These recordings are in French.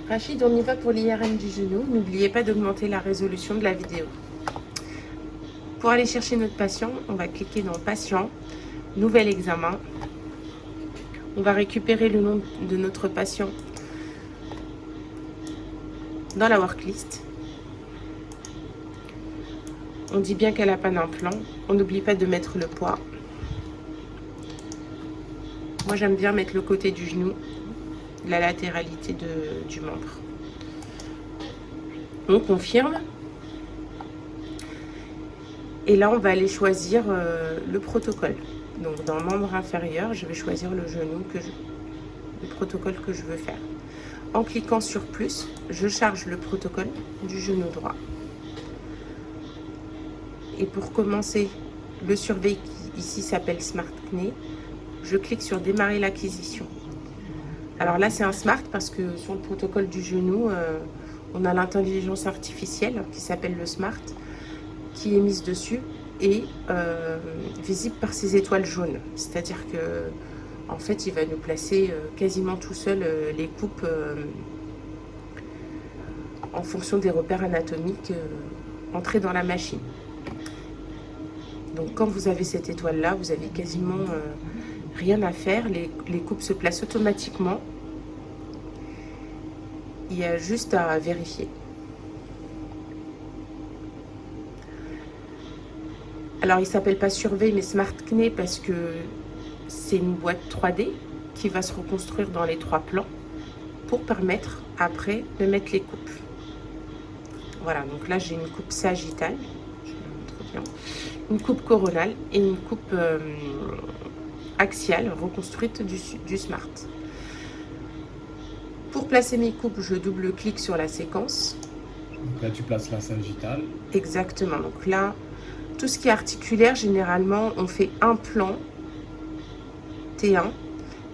Rachid, on y va pour l'IRM du genou. N'oubliez pas d'augmenter la résolution de la vidéo. Pour aller chercher notre patient, on va cliquer dans Patient, Nouvel examen. On va récupérer le nom de notre patient dans la worklist. On dit bien qu'elle n'a pas d'implant. On n'oublie pas de mettre le poids. Moi, j'aime bien mettre le côté du genou, la latéralité du membre. On confirme. Et là, on va aller choisir le protocole. Donc, dans le membre inférieur, je vais choisir le genou, le protocole que je veux faire. En cliquant sur plus, je charge le protocole du genou droit. Et pour commencer, le surveil qui ici s'appelle Smart Knee, je clique sur démarrer l'acquisition. Alors là, c'est un Smart parce que sur le protocole du genou, on a l'intelligence artificielle qui s'appelle le Smart, qui est mise dessus et visible par ces étoiles jaunes. C'est-à-dire que en fait, il va nous placer quasiment tout seul les coupes en fonction des repères anatomiques entrés dans la machine. Donc quand vous avez cette étoile-là, vous avez quasiment rien à faire. Les coupes se placent automatiquement. Il y a juste à vérifier. Alors, il ne s'appelle pas Surveil, mais Smart Knee parce que c'est une boîte 3D qui va se reconstruire dans les 3 plans pour permettre après de mettre les coupes. Voilà, donc là, j'ai une coupe sagittale. Je la montre bien. Une coupe coronale et une coupe axiale reconstruite du Smart. Pour placer mes coupes, je double-clique sur la séquence. Donc là, tu places la sagittale. Exactement. Donc là, tout ce qui est articulaire, généralement, on fait un plan T1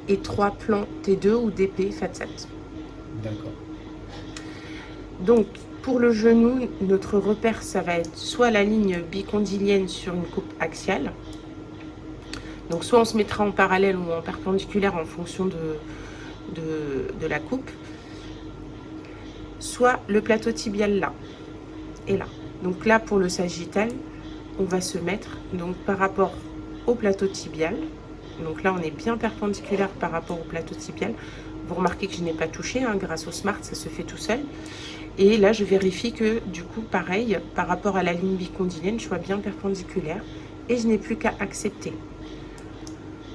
et 3 plans T2 ou DP FAT7. D'accord. Donc, pour le genou, notre repère, ça va être soit la ligne bicondylienne sur une coupe axiale. Donc, soit on se mettra en parallèle ou en perpendiculaire en fonction de la coupe. Soit le plateau tibial là et là. Donc là, pour le sagittal, on va se mettre donc par rapport au plateau tibial. Donc là, on est bien perpendiculaire par rapport au plateau tibial. Vous remarquez que je n'ai pas touché, hein, grâce au Smart, ça se fait tout seul. Et là, je vérifie que, du coup, pareil, par rapport à la ligne bicondylienne, je sois bien perpendiculaire. Et je n'ai plus qu'à accepter.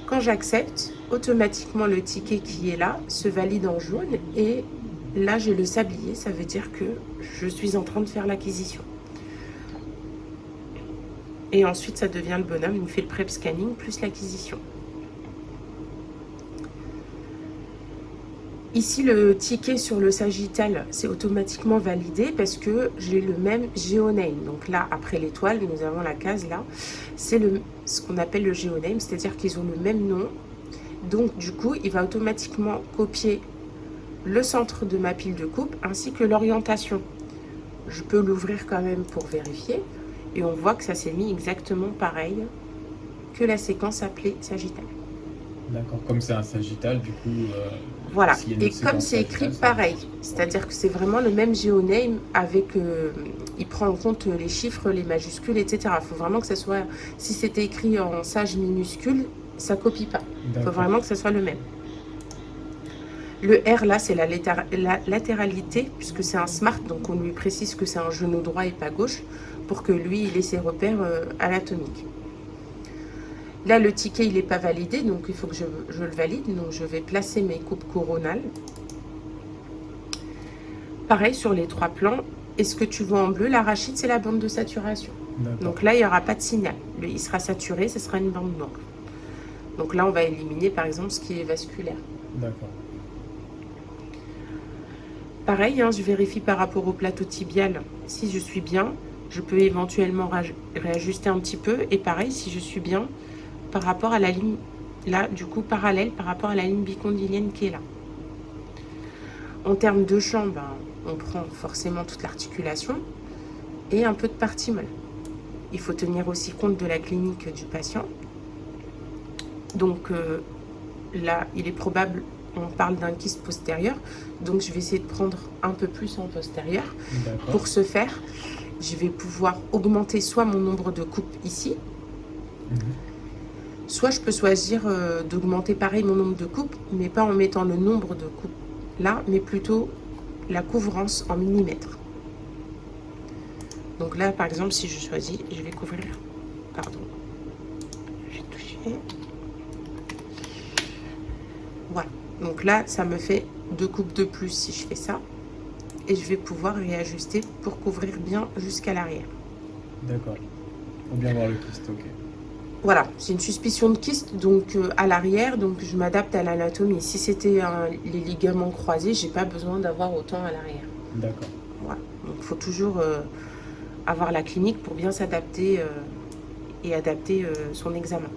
Quand j'accepte, automatiquement, le ticket qui est là se valide en jaune. Et là, j'ai le sablier, ça veut dire que je suis en train de faire l'acquisition. Et ensuite, ça devient le bonhomme, il me fait le prep scanning plus l'acquisition. Ici, le ticket sur le sagittal, c'est automatiquement validé parce que j'ai le même GeoName. Donc là, après l'étoile, nous avons la case là. C'est ce qu'on appelle le GeoName, c'est-à-dire qu'ils ont le même nom. Donc du coup, il va automatiquement copier le centre de ma pile de coupe ainsi que l'orientation. Je peux l'ouvrir quand même pour vérifier. Et on voit que ça s'est mis exactement pareil que la séquence appelée sagittal. D'accord, comme c'est un sagittal, du coup... voilà, et comme c'est écrit pareil, c'est-à-dire que c'est vraiment le même GeoName avec... il prend en compte les chiffres, les majuscules, etc. Il faut vraiment que ça soit... Si c'était écrit en sage minuscule, ça ne copie pas. Il faut vraiment que ça soit le même. Le R, là, c'est la latéralité, puisque c'est un Smart, donc on lui précise que c'est un genou droit et pas gauche, pour que lui, il ait ses repères anatomiques. Là, le ticket, il n'est pas validé, donc il faut que je le valide. Donc, je vais placer mes coupes coronales. Pareil, sur les 3 plans. Et ce que tu vois en bleu, l'arachide, c'est la bande de saturation. Donc là, il n'y aura pas de signal. Il sera saturé, ce sera une bande noire. Donc là, on va éliminer, par exemple, ce qui est vasculaire. D'accord. Pareil, hein, je vérifie par rapport au plateau tibial si je suis bien. Je peux éventuellement réajuster un petit peu. Et pareil, si je suis bien par rapport à la ligne, là, du coup, parallèle par rapport à la ligne bicondylienne qui est là. En termes de champ, ben, on prend forcément toute l'articulation et un peu de partie molle. Il faut tenir aussi compte de la clinique du patient. Donc là, il est probable on parle d'un kyste postérieur. Donc, je vais essayer de prendre un peu plus en postérieur. Pour ce faire, je vais pouvoir augmenter soit mon nombre de coupes ici, soit je peux choisir d'augmenter pareil mon nombre de coupes, mais pas en mettant le nombre de coupes là, mais plutôt la couvrance en millimètres. Donc là, par exemple, si je choisis, je vais couvrir, pardon, j'ai touché. Voilà, donc là, ça me fait 2 coupes de plus si je fais ça. Et je vais pouvoir réajuster pour couvrir bien jusqu'à l'arrière. D'accord, pour bien voir le kyste, ok. Voilà, c'est une suspicion de kyste, donc à l'arrière, donc je m'adapte à l'anatomie. Si c'était les ligaments croisés, j'ai pas besoin d'avoir autant à l'arrière. D'accord. Voilà, donc il faut toujours avoir la clinique pour bien s'adapter et adapter son examen.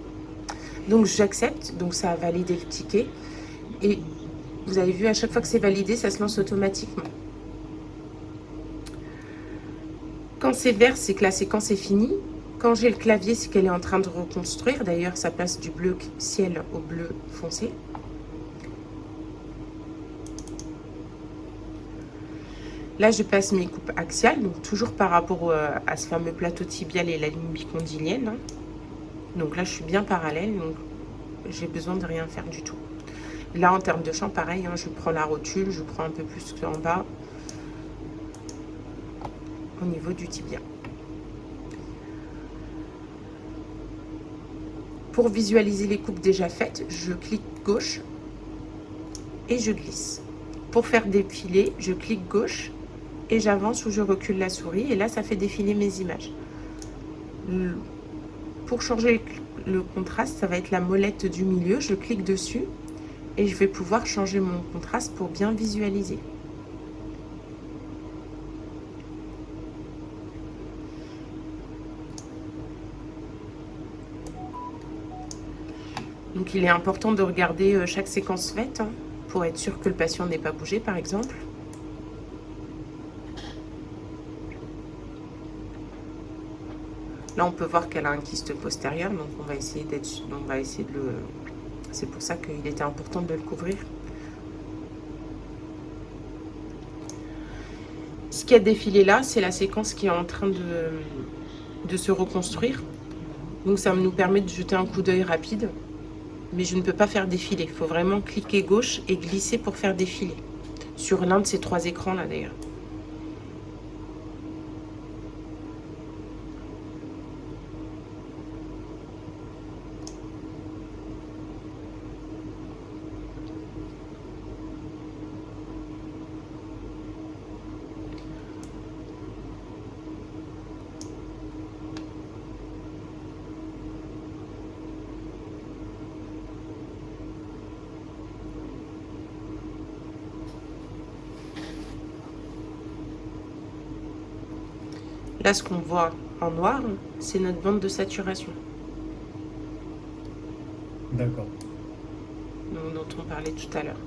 Donc j'accepte, donc ça a validé le ticket. Et vous avez vu, à chaque fois que c'est validé, ça se lance automatiquement. Quand c'est vert, c'est que la séquence est finie. Quand j'ai le clavier, c'est qu'elle est en train de reconstruire. D'ailleurs, ça passe du bleu ciel au bleu foncé. Là, je passe mes coupes axiales, donc toujours par rapport à ce fameux plateau tibial et la ligne bicondylienne. Donc là, je suis bien parallèle, donc j'ai besoin de rien faire du tout. Là, en termes de champ, pareil, je prends la rotule, je prends un peu plus qu'en bas au niveau du tibia. Pour visualiser les coupes déjà faites, je clique gauche et je glisse. Pour faire défiler, je clique gauche et j'avance ou je recule la souris et là, ça fait défiler mes images. Pour changer le contraste, ça va être la molette du milieu. Je clique dessus et je vais pouvoir changer mon contraste pour bien visualiser. Donc il est important de regarder chaque séquence faite pour être sûr que le patient n'ait pas bougé par exemple. Là on peut voir qu'elle a un kyste postérieur, donc on va essayer de le... C'est pour ça qu'il était important de le couvrir. Ce qui a défilé là, c'est la séquence qui est en train de se reconstruire. Donc ça nous permet de jeter un coup d'œil rapide. Mais je ne peux pas faire défiler. Il faut vraiment cliquer gauche et glisser pour faire défiler. Sur l'un de ces 3 écrans là d'ailleurs. Là, ce qu'on voit en noir, c'est notre bande de saturation. D'accord. Dont on parlait tout à l'heure.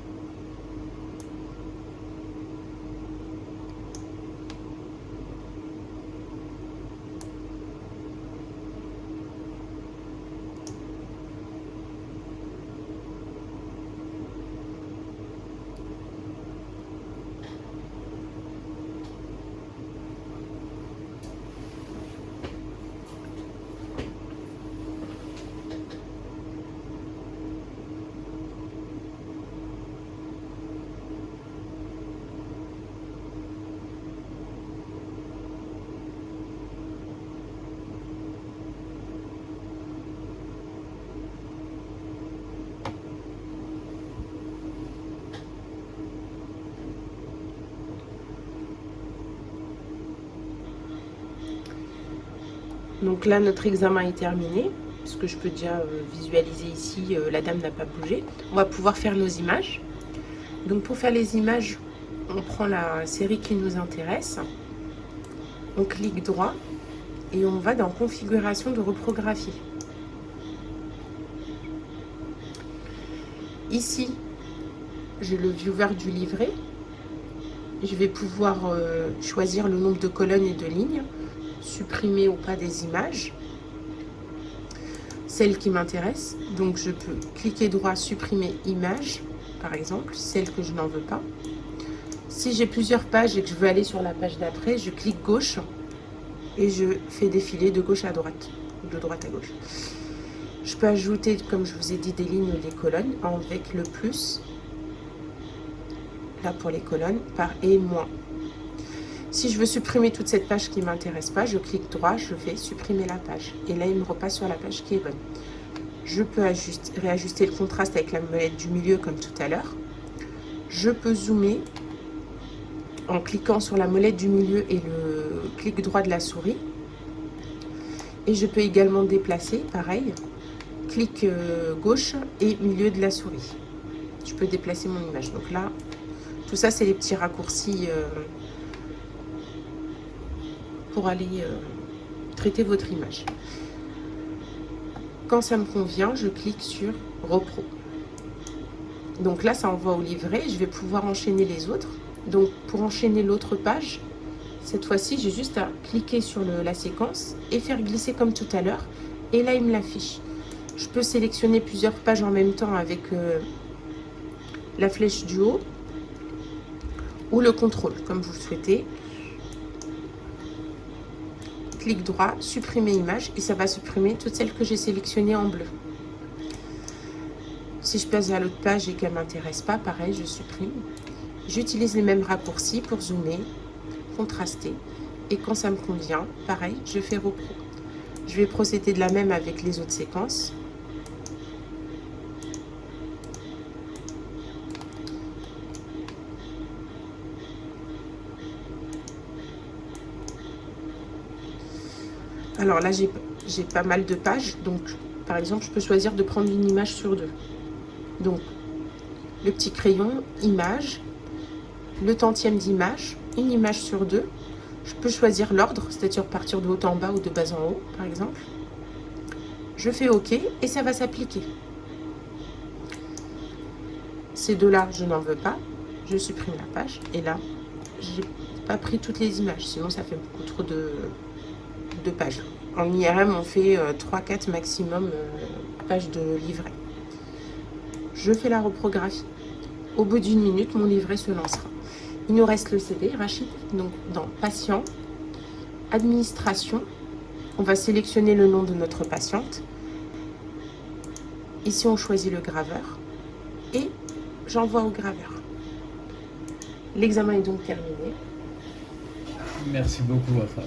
Donc là, notre examen est terminé. Ce que je peux déjà visualiser ici, la dame n'a pas bougé. On va pouvoir faire nos images. Donc pour faire les images, on prend la série qui nous intéresse. On clique droit et on va dans configuration de reprographie. Ici, j'ai le viewer du livret. Je vais pouvoir choisir le nombre de colonnes et de lignes, supprimer ou pas des images, celle qui m'intéresse. Donc je peux cliquer droit, supprimer image, par exemple, celle que je n'en veux pas. Si j'ai plusieurs pages et que je veux aller sur la page d'après, je clique gauche et je fais défiler de gauche à droite, ou de droite à gauche. Je peux ajouter, comme je vous ai dit, des lignes ou des colonnes avec le plus, là pour les colonnes, par et moins. Si je veux supprimer toute cette page qui ne m'intéresse pas, je clique droit, je fais supprimer la page. Et là, il me repasse sur la page qui est bonne. Je peux réajuster le contraste avec la molette du milieu comme tout à l'heure. Je peux zoomer en cliquant sur la molette du milieu et le clic droit de la souris. Et je peux également déplacer, pareil, clic gauche et milieu de la souris. Je peux déplacer mon image. Donc là, tout ça, c'est les petits raccourcis pour aller traiter votre image. Quand ça me convient, je clique sur Repro. Donc là, ça envoie au livret. Je vais pouvoir enchaîner les autres. Donc pour enchaîner l'autre page, cette fois-ci, j'ai juste à cliquer sur la séquence et faire glisser comme tout à l'heure. Et là, il me l'affiche. Je peux sélectionner plusieurs pages en même temps avec la flèche du haut ou le contrôle, comme vous le souhaitez. Clic droit, supprimer image, et ça va supprimer toutes celles que j'ai sélectionnées en bleu. Si je passe à l'autre page et qu'elle ne m'intéresse pas, pareil, je supprime. J'utilise les mêmes raccourcis pour zoomer, contraster, et quand ça me convient, pareil, je fais repro. Je vais procéder de la même avec les autres séquences. Alors là, j'ai pas mal de pages, donc par exemple, je peux choisir de prendre une image sur deux. Donc, le petit crayon, image, le tantième d'image, une image sur deux. Je peux choisir l'ordre, c'est-à-dire partir de haut en bas ou de bas en haut, par exemple. Je fais OK et ça va s'appliquer. Ces deux-là, je n'en veux pas. Je supprime la page. Et là, j'ai pas pris toutes les images, sinon ça fait beaucoup trop de pages. En IRM, on fait 3-4 maximum pages de livret. Je fais la reprographie. Au bout d'une minute, mon livret se lancera. Il nous reste le CD, Rachid. Donc, dans Patient, Administration, on va sélectionner le nom de notre patiente. Ici, on choisit le graveur. Et j'envoie au graveur. L'examen est donc terminé. Merci beaucoup, Wafa.